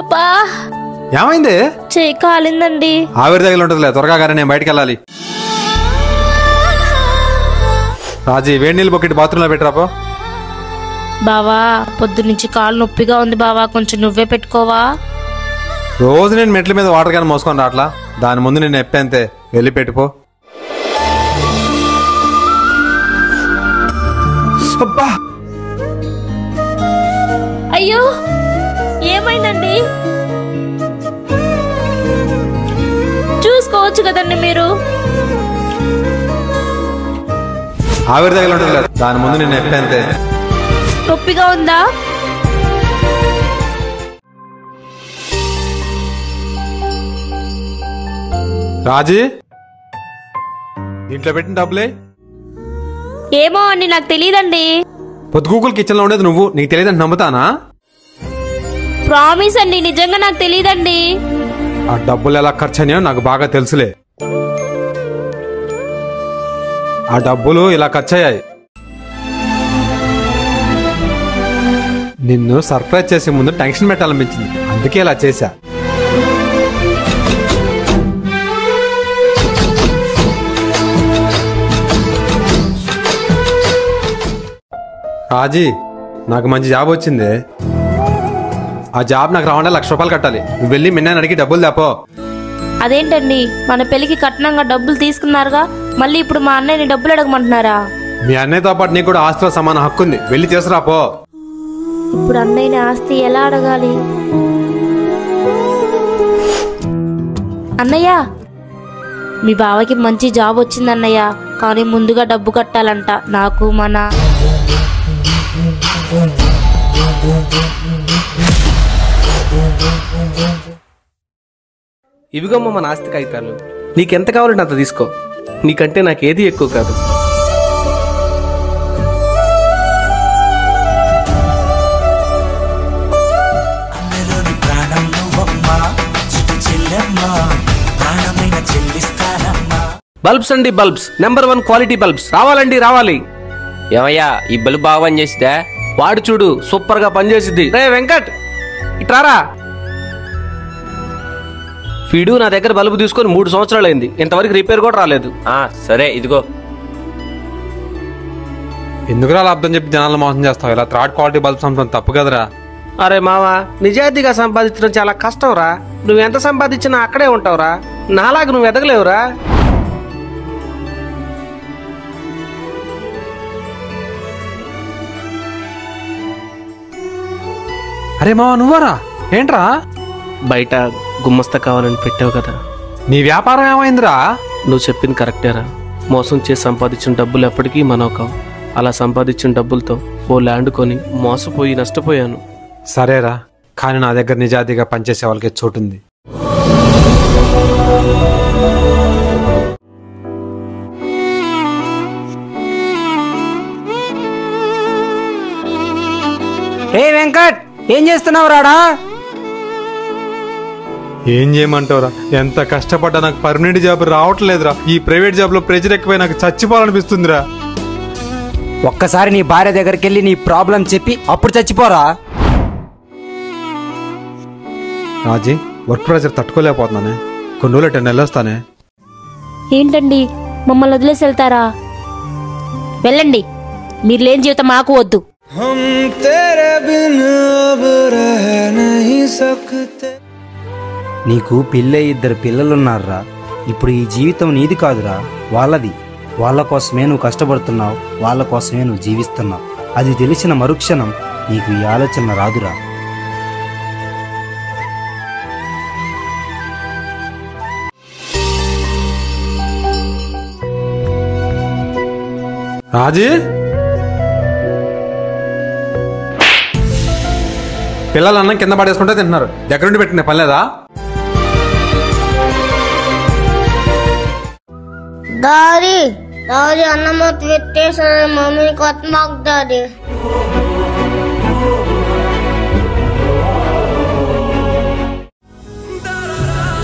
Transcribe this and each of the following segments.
అబ్బా ఏమైంది? చెయ్యి కాలిందండి. ఆవిరి తగిలి ఉంటుందిలే, త్వరగా కానీ నేను బయటకు వెళ్ళాలి. రాజీ వేడి నీళ్ళు బొక్కిటి బాత్రూంలో పెట్టరాపో. బావా పొద్దునుంచి కాలు నొప్పిగా ఉంది బావా, కొంచెం నువ్వే పెట్టుకోవా. రోజు నేను మెట్ల మీద వాటర్ క్యాన్ మోసుకొని రాట్లా, దాని ముందు నేను ఎప్పంతే వెళ్ళి పెట్టుకో. అయ్యో ఏమైందండి? చూసుకోవచ్చు కదండి మీరు. ఆవిరి తగిలి ఉంటుంది, దాని ముందు నేను ఎప్పంతే. నొప్పిగా ఉందా? రాజీ ఇంట్లో పెట్టిన డబ్బులే. ఏమో అండి నాకు తెలియదండి. పొద్దుగూకులు కిచెన్ లో ఉండేది నువ్వు, నీకు తెలియదని నమ్ముతానా? ప్రామిస్ అండి, నిజంగా నాకు తెలియదండి. ఆ డబ్బులు ఎలా ఖర్చు అయ్యాయో నాకు బాగా తెలుసులే. ఆ డబ్బులు ఇలా ఖర్చయ్యాయి. నిన్ను సర్ప్రైజ్ చేసే ముందు టెన్షన్ పెట్టాలనిపించింది, అందుకే ఇలా చేశా. రాజీ నాకు మంచి జాబ్ వచ్చింది. ఆ జాబ్ నాకు రావాలంటే 1,00,000 రూపాయలు కట్టాలి. నువ్వు వెళ్ళి మిన్న అడిగి డబ్బులు దాపో. అదేంటండి, మన పెళ్లికి కట్నంగా డబ్బులు తీసుకున్నారుగా, మళ్ళీ ఇప్పుడు మా అన్నయ్యని డబ్బులు అడగమంటున్నారా? మీ అన్నయ్యతో పాటు నీకు కూడా ఆస్తిలో సమాన హక్కు ఉంది, వెళ్ళి తీసుకురాపో. ఇప్పుడు అన్నయ్యని ఆస్తి ఎలా అడగాలి? అన్నయ్య మీ బావకి మంచి జాబ్ వచ్చింది అన్నయ్య, కానీ ముందుగా డబ్బు కట్టాలంట నాకు మన. ఇవిగమ్మ మన ఆస్తి కాగితాలు, నీకెంత కావాలంటే అంత తీసుకో, నీకంటే నాకేది ఎక్కువ కాదు. బల్బ్స్ అండి, బల్బ్స్ నెంబర్ 1 క్వాలిటీ బల్బ్స్ రావాలండి, రావాలి. ఏమయ్యా ఈ బల్బ్ బాగా పనిచేసిద్దా? వాడు చూడు సూపర్ గా పనిచేసిద్ది. రే వెంకట్ ఇట్రారా. వీడు నా దగ్గర బల్బు తీసుకొని 3 సంవత్సరాలు అయింది, ఇంతవరకు రిపేర్ కూడా రాలేదు. సరే ఇదిగో. ఎందుకురా అర్థం చెప్పి జనాలను మోసం చేస్తావు? ఇలా థర్డ్ క్వాలిటీ బల్బ్స్ అమ్మడం తప్పు కదరా. అరే మావా, నిజాయితీగా సంపాదించడం చాలా కష్టం రా. నువ్వెంత సంపాదించినా అక్కడే ఉంటావురా, నాలాగా నువ్వు ఎదగలేవురా. అరే మావా నువ్వరా? ఏంట్రా బయట గుమ్మస్తా కావాలని పెట్టావు కదా, నీ వ్యాపారం ఏమైందిరా? నువ్వు చెప్పింది కరెక్టేరా. మోసం చేసి సంపాదించిన డబ్బులు ఎప్పటికీ మనో కావు. అలా సంపాదించిన డబ్బులతో ఓ ల్యాండ్ కొని మోసపోయి నష్టపోయాను. సరేరా, కానీ నా దగ్గర నిజాయితీగా పనిచేసే వాళ్ళకి చోటుంది. ఏ వెంకట్, ఏం చేస్తున్నావు రాడా? ఏం చేయమంటావురా, ఎంత కష్టపడ్డా నాకు పర్మనెంట్ జాబ్ రావట్లేదురా. ఈ ప్రైవేట్ జాబ్ లో ప్రెజర్ ఎక్కువై నాకు చచ్చిపోవాలనిపిస్తుందిరా. ఒక్కసారి నీ భార్య దగ్గరికి వెళ్ళి నీ ప్రాబ్లం చెప్పి అప్పుడు చచ్చిపోరా. రాజీ వర్క్ ప్రెజర్ తట్టుకోలేకపోతున్నానే, కొన్ని రోజులు 10 నెలలు వస్తానే. ఏంటండి మమ్మల్ని వదిలేసి వెళ్తారా? వెళ్ళండి, మీరు లేని జీవితం మాకు వద్దు. నీకు పెళ్ళై 2 పిల్లలున్నారా. ఇప్పుడు ఈ జీవితం నీది కాదురా, వాళ్ళది. వాళ్ళ కోసమే నువ్వు కష్టపడుతున్నావు, వాళ్ళ కోసమే నువ్వు జీవిస్తున్నావు. అది తెలిసిన మరుక్షణం నీకు ఈ ఆలోచన రాదురా. రాజీ పిల్లలు అన్నం కింద పడేసుకుంటే తింటున్నారు, దగ్గరుండి పెట్టిన పనిలేదా? డాడీ డాడీ అన్నం పెట్టేసాను, మమ్మీ కొత్త మాకు డాడీ.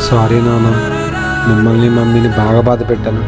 సారీ నాన్న, మిమ్మల్ని మమ్మీని బాగా బాధ పెట్టాను.